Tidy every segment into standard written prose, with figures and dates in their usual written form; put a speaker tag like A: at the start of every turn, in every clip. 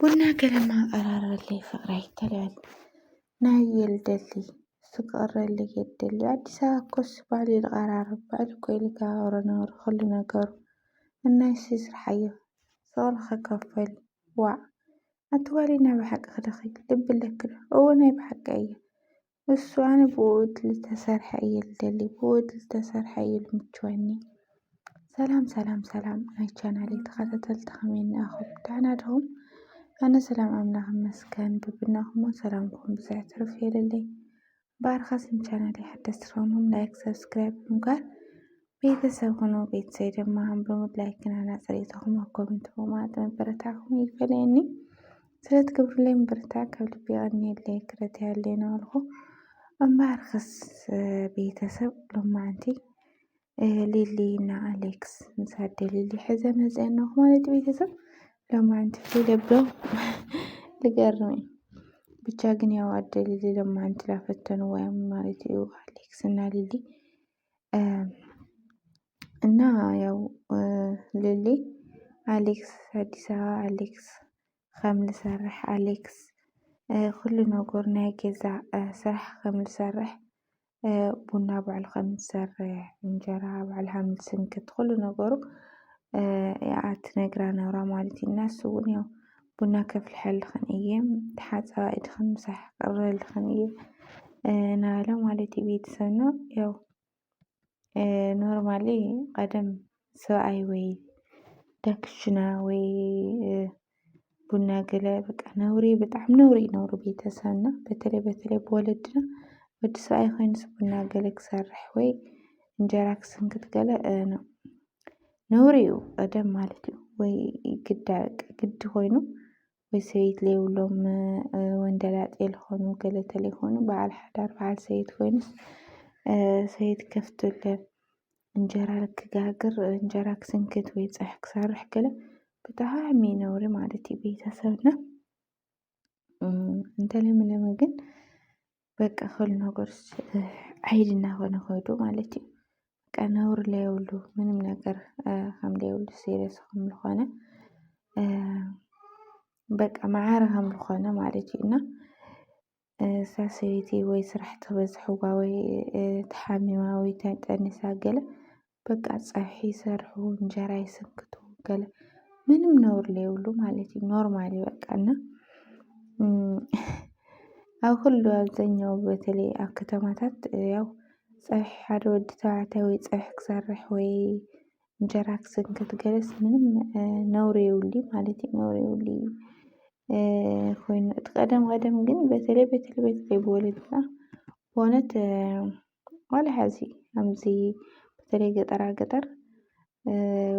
A: ቡና ገለማ ቀራረበልይ ፍቅራይ ይተላል ናይ የልደሊ ስቀረሊ የደሊ አዲስ አበባ ኮስ ባል ይቀራረብ ባል ኮይልካ አውረነውር ሁሉ ነገሩ እናይ ስራሐዮ ሰቅልከ ከፈል ዋዕ አትዋሊና በሐቅ ክደኺል ልብለክ ናይ በሐቅ እየ እሱ አነ ብውድ ልተሰርሐ የልደሊ ብውድ ልተሰርሐ ይልምችወኒ ሰላም ሰላም ሰላም ናይ ቻናሌ ተኸታተልቲ ከመይ ኢኹም ደህና ዲኹም? አነ ሰላም አምላክ ይመስገን ብብናኹም ሰላምኩም ብዝሕ ትርፍ ይበለለይ ባርኻስን ቻናሌ ሓደስቲ ትኾኑም ላይክ ሰብስክራይብ ብምግባር ቤተሰብ ሁኑ ቤተሰብ ድማ አንብቡ ላይክና ናፅሬትኹም ኮሜንት ብምግባር መበረታትኩም ይፈለየኒ ስለትገብሩለይ መበረታዕ ካብ ልቢ ቀኒየለይ ክረት ያለይ ነው አልኩ እምባርክስ ቤተሰብ ሎማዓንቲ ሊሊ እና አሌክስ ምሳደ ሊሊ ሕዘ መፅአና ማለት ቤተሰብ ሎማዓንቲ ፍለብሎ ልገርመኝ ብቻ ግን ያው አደ ሊሊ ሎማዓንቲ ላፈተኑ ወይም ማለት እዩ አሌክስ እና ሊሊ እና ያው ሊሊ አሌክስ አዲስ አበባ አሌክስ ከም ልሰርሕ አሌክስ ኩሉ ነገር ናይ ገዛ ስራሕ ከም ልሰርሕ ቡና ባዕሉ ከም ዝሰርሕ እንጀራ ባዕሉ ከም ዝስንክት ኩሉ ነገሩ ትነግራ ነብራ ማለት እዩ እና እሱ እውን ያው ቡና ከፍልሐልኽን እየ ተሓፃባ ኢድኽን ምሳሕ ክቅርበልኽን እየ እናበለ ማለት እዩ ቤተሰብና ያው ኖርማሊ ቀደም ሰብኣይ ወይ ዳክሽና ወይ ቡና ገለ በቃ ነውሪ ብጣዕሚ ነውሪ ነውሪ ቤተሰብና በተለይ ብወለድና ወዲ ሰብኣይ ኮይኑስ ቡና ገለ ክሰርሕ ወይ እንጀራ ክስንክት ገለ ነውሪ እዩ ቀደም ማለት እዩ ወይ ግዲ ኮይኑ ወይ ሰበይቲ ዘይብሎም ወንደላጤ ዝኾኑ ገለ ተለይኾኑ በዓል ሓዳር በዓል ሰበይቲ ኮይኑስ ሰበይቲ ከፍትለ እንጀራ ክጋግር እንጀራ ክስንክት ወይ ፀብሒ ክሰርሕ ገለ ብጣዕሚ ነውሪ ማለት እዩ ቤተሰብና እንተለመለመ ግን በቃ ኩሉ ነገርስ ዓይድ እናኾነ ከይዱ ማለት እዩ በቃ ነውሪ ዘይብሉ ምንም ነገር ከም ዘይብሉ ሲሪየስ ከም ዝኾነ በቃ ማዕረ ከም ዝኾነ ማለት እዩ እና እዛ ሰበይቲ ወይ ስራሕ ተበዝሕዋ ወይ ተሓሚማ ወይ ተጠኒሳ ገለ በቃ ፀብሒ ይሰርሑ እንጀራ ይስንክቱ ገለ ምንም ነውሪ ዘይብሉ ማለት እዩ ኖርማሊ በቃ እና ኣብ ኩሉ አብዛኛው በተለይ ኣብ ከተማታት ያው ፀብሒ ሓደ ወዲ ተባዕታይ ወይ ፀብሒ ክሰርሕ ወይ እንጀራ ክስንክት ገለስ ምንም ነውሪ የብሉ ማለት እዩ ነውሪ የብሉ ኮይኑ እቲ ቀደም ግን በተለይ ብወለድና በእውነት ዋላ ሕዚ ከምዚ በተለይ ገጠር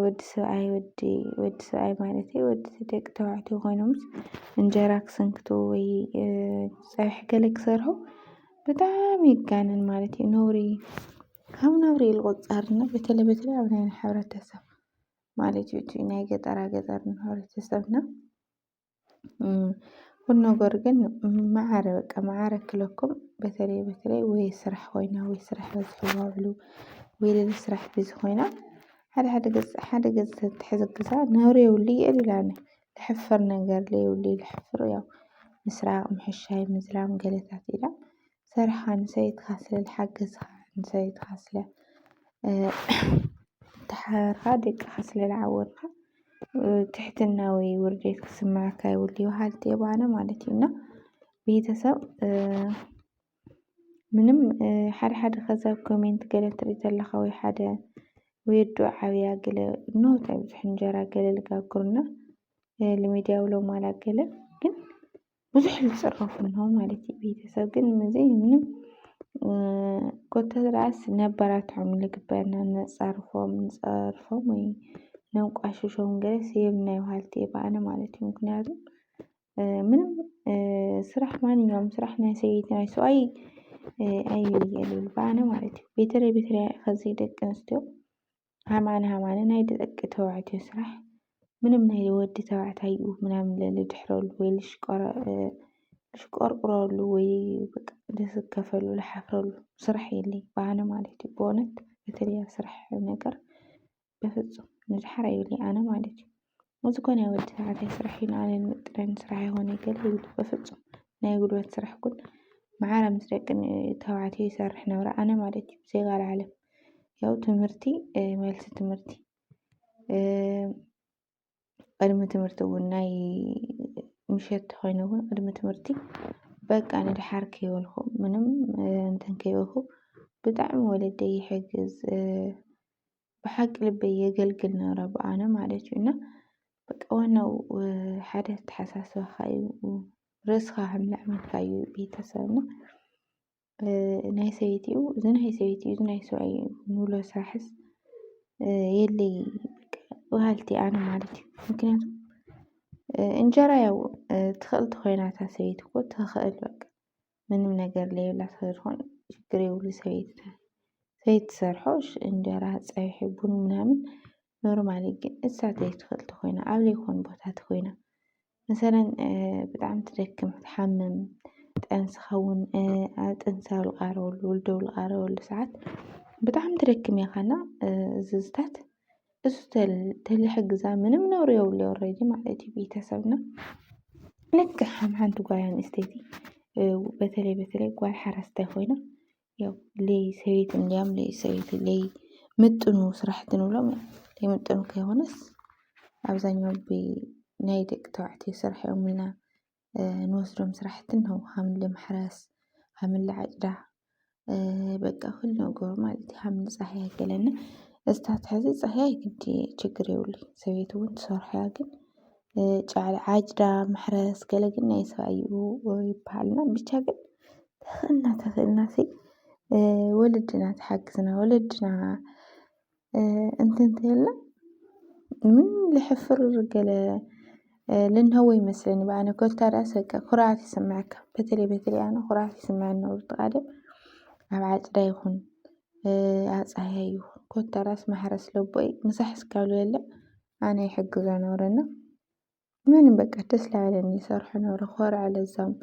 A: ወዲ ሰብኣይ ማለት እዩ ወዲ ደቂ ተባዕትዮ ኮይኖምስ እንጀራ ክስንክቱ ወይ ፀብሒ ገለ ክሰርሑ ብጣዕሚ ይጋነን ማለት እዩ ነውሪ ካብ ነውሪ ይቁፀርና በተለይ ኣብ ናይ ሕብረተሰብ ማለት እዩ እቲ ናይ ገጠር ሕብረተሰብና ኩሉ ነገር ግን ማዕረ በቃ ማዕረ ክለኩም በተለይ ወይ ስራሕ ኮይና ወይ ስራሕ በዝሕዋ ብሉ ወይ ሌላ ስራሕ ቢዚ ኮይና ሓደ ገፅ ትሕዝ ገዛ ነውሪ የብሉ እየ ኢላ ኣነ ዝሕፍር ነገር ዘይብሉ ዝሕፍር ያው ምስራቅ ምሕሻይ ምዝላም ገለታት ኢላ ሰሪሕኻ ንሰበይትካ ስለዝሓገዝካ ንሰበይትካ ስለ ተሓባቢርካ ደቅካ ስለዝዓወትካ ትሕትና ወይ ውርደት ክስመዓካ የብሉ በሃልቲ እየ ኣነ ማለት እዩ እና ቤተሰብ ምንም ሓደ ከዛ ኮሜንት ገለ ትርኢ ተለኻ ወይ ሓደ ወይ ኣዶ ዓብያ ገለ ኖ እንታይ ብዙሕ እንጀራ ገለ ዝጋግሩና ለሚድያ ብሎም ዋላ ገለ ግን ብዙሕ ዝፅረፉ እንሆ ማለት እዩ ቤተሰብ ግን እዚ ምንም ኮተትራእስ ነባራትዖም ዝግበአና ነፀርፎም ወይ ነንቋሽሾም ገለስ የብልናይ በሃልቲ እየ ኣነ ማለት እዩ ምክንያቱ ምንም ስራሕ ማንኛውም ስራሕ ናይ ሰበይቲ ናይ ሰብኣይ ኣይለየሉ ኣነ ማለት እዩ በተለይ ከዚ ደቂ ኣንስትዮ ሃማነ ናይ ደቂ ተባዕትዮ ስራሕ ምንም ናይ ወዲ ተባዕታይ እዩ ምናምን ዝድሕረሉ ወይ ዝሽቆርቁረሉ ወይ በቃ ዝስከፈሉ ዝሓፍረሉ ስራሕ የለይ ኣነ ማለት እዩ በእውነት በተለይ ኣብ ስራሕ ነገር በፍፁም ንድሓር ኣይብለይ ኣነ ማለት እዩ وزكون يا ولد على يسرحين على المترين سرحي هون يقلل بفرصه نا يقولوا تسرح كل معارم سرقن توعتي يسرحنا ورا أنا مالتي بزيغ على العالم ያው ትምህርቲ መልሲ ትምህርቲ ቅድሚ ትምህርቲ እውን ናይ ምሸት ኮይኑ እውን ቅድሚ ትምህርቲ በቃ ንድሓር ከይበልኹ ምንም እንትን ከይበልኹ ብጣዕሚ ወለደይ ይሕግዝ ብሓቂ ልበይ የገልግል ነበረ ብኣነ ማለት እዩ እና በቃ ዋናው ሓደ ተሓሳስባኻ እዩ ርእስኻ ሕምላዕ መልካ እዩ ቤተሰብና ናይ ሰበይቲኡ እዚ ናይ ሰበይቲኡ እዚ ናይ ሰብኣይ ንብሎ ስራሕስ የለይ ወሃልቲ ኣነ ማለት እዩ ምክንያቱ እንጀራ ያው ትኽእል ተኮይና እታ ሰበይቲ እኮ ትኽእል በቃ ምንም ነገር ለየብላ ትኾን ችግር የብሉ ሰበይቲ ትሰርሖሽ እንጀራ ፀብሒ ቡን ምናምን ኖርማሊ ግን እሳ ዘይትኽእል ተኮይና ኣብ ዘይኮን ቦታ ተኮይና مثلا ብጣዕሚ ትደክም ትሓምም ጠንስኻ እውን ኣብ ጥንሳ ልቃረበሉ ውልዶ ልቃረበሉ ሰዓት ብጣዕሚ ትደክም ኢኻና ዝዝታት እሱ ተልሕግዛ ምንም ነውሪ የብሉ ኦሬዲ ማለት እዩ ቤተሰብና ልክ ሓንቲ ጓል ኣንስተይቲ በተለይ ጓል ሓረስታይ ኮይና ያው ለይ ሰበይቲ እንዲያም ለይ ሰበይቲ ለይ ምጥኑ ስራሕቲ ንብሎም ለይ ምጥኑ ከይሆነስ ኣብዛኛው ናይ ደቂ ተባዕትዮ ስራሕ እዮም ኢልና ንወስዶም ስራሕቲ ነው ሓምሊ ማሕረስ ሓምሊ ዓጭዳ በቃ ኩሉ ነገር ማለት እዩ ሓምሊ ፃህያ ገለና እስታት ሕዚ ፃህያ ግዲ ችግር የብሉ ሰበይቲ እውን ትሰርሖ ግን ጫዕላ ዓጭዳ ማሕረስ ገለ ግን ናይ ሰብኣይ ይበሃልና ብቻ ግን ተኽእልና ወለድና ትሓግዝና ወለድና እንትን እንተኢልና ምን ልሕፍር ገለ لأنه هو يمثلني بقى أنا قلت رأسك خرعتي سمعك بتلي أنا خرعتي سمعنا ورتقادم أبعد دا يخون أصحيح يخون قلت رأس ما حرس لو بقى مسحس قالوا لا أنا يحق زانا ورنا من بقى تسلع على إني صرحنا ورا خور على الزام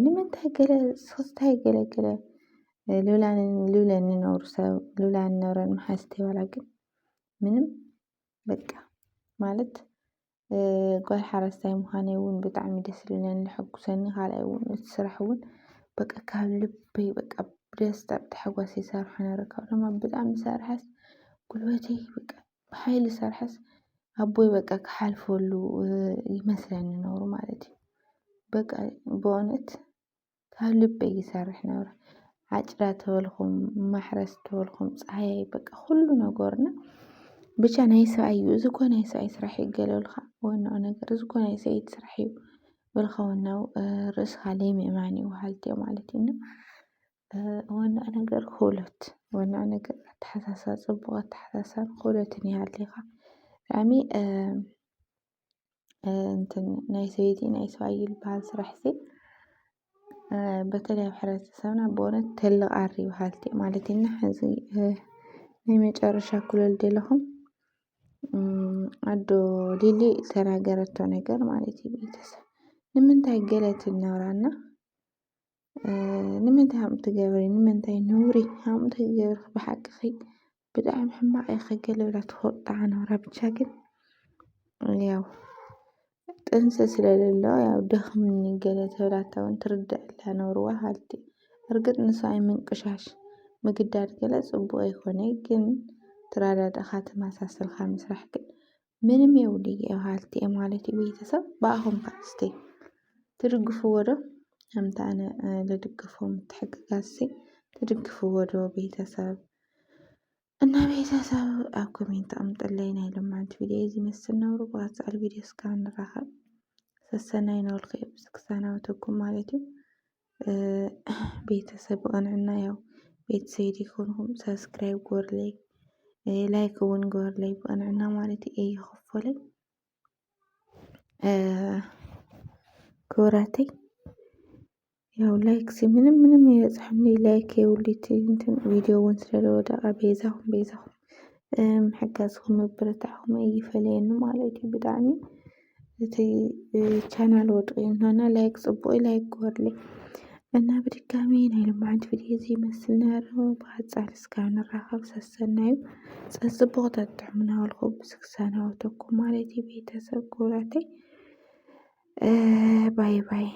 A: لمن تهجله صوت هجله لولا إني نورسا لولا إن نورا محاستي ولكن منم بقى مالت ጓል ሓረስታይ ምዃነ እውን ብጣዕሚ ደስ ይብለኒ ልሕጉሰኒ ካልኣይ እውን እትስራሕ እውን በቃ ካብ ልበይ በቃ ብደስታ ብታሕጓስ ይሰርሑ ነይረ ካብሎማ ብጣዕሚ ሰርሐስ ጉልበተይ በቃ ብሓይሊ ሰርሐስ ኣቦይ በቃ ክሓልፈሉ ይመስለኒ ነይሩ ማለት እዩ በቃ ብእውነት ካብ ልበይ ይሰርሕ ነይረ ዓጭዳ ተበልኩም ማሕረስ ተበልኩም ፀሓይ በቃ ኩሉ ነገርና ብቻ ናይ ሰብኣይ እዩ እዚ ኮ ናይ ሰብኣይ ስራሕ ይገለልካ ዋናው ነገር እዚ ኮ ናይ ሰበይቲ ስራሕ እዩ ብልካ ዋናው ርእስካ ለይምእማን እዩ ወሃልቲ ማለት እዩ ዋናው ነገር ክእሎት ዋናው ነገር ኣተሓሳስባ ፅቡቅ ኣተሓሳስባ ክእሎትን ይሃልይካ ብጣዕሚ እንትን ናይ ሰበይቲ ናይ ሰብኣይ ዝበሃል ስራሕ እዚ በተለይ ኣብ ሕብረተሰብና ብእውነት ተለቃሪ ወሃልቲ ማለት ኢና ሕዚ ናይ መጨረሻ ክልል ደለኹም ኣዶ ሊሊ ተናገረቶ ነገር ማለት እዩ ቤተሰብ ንምንታይ ገለት እናውራና ንምንታይ ሃም ትገብሪ ንምንታይ ነውሪ ሃም ትገብሪ ብሓቂ ብጣዕሚ ሕማቅ ገለ ብላ ትወጣ ነውራ ብቻ ግን ያው ጥንስ ስለሌለ ያው ደኽምኒ ገለ ተብላታ እውን ትርዳእላ ነውርዋ ሃልቲ እርግጥ ንሰብኣይ ምንቅሻሽ ምግዳድ ገለ ፅቡቅ ኣይኮነ ግን ትራዳድእኻ ተመሳሰልካ ምስራሕ ግን ምንም የውልይ ሃልቲ ማለት እዩ ቤተሰብ ብኣኹም ካስቲ ትድግፍዎ ዶ ከምታ ኣነ ልድግፎም ትሕግጋሲ ትድግፍዎ ዶ ቤተሰብ እና ቤተሰብ ኣብ ኮሜንት ኣምጥለይ ናይ ሎማዓንቲ ቪድዮ ዝመስል ነብሩ ብቀፃሊ ቪድዮ እስካብ ንራኸብ ሰሰናይ ነብልክ ብስክሳናወተኩም ማለት እዩ ቤተሰብ ብቕንዕና ያው ቤተሰብ ይኹንኩም ሰብስክራይብ ጎርለይ ላይክ እውን ጎርለይ ብቕንዕና ማለት እዩ ይኸፈለይ ክብራተይ ያው ላይክ ምንም የፅሐምኒ ላይክ የውሊት እንትን ቪድዮ እውን ስለለወደቀ ቤዛኹም ምሕጋዝኩም ምብርታዕኩም ይፈለየኒ ማለት እዩ ብጣዕሚ እቲ ቻናል ወድቂ እንሆና ላይክ ፅቡቅ ላይክ ጎርለይ እና ብድጋሚ ናይ ልምዓንቲ ቪድዮ እዚ ይመስል ነይሩ። ብቀፃሊ እስካብ ንራኸብ ሰሰናዩ ፅቡቕ ተጥዕሙና በልኩም ብዝክሳናወተኩም ማለት እዩ ቤተሰብ ክቡራተይ ባይ ባይ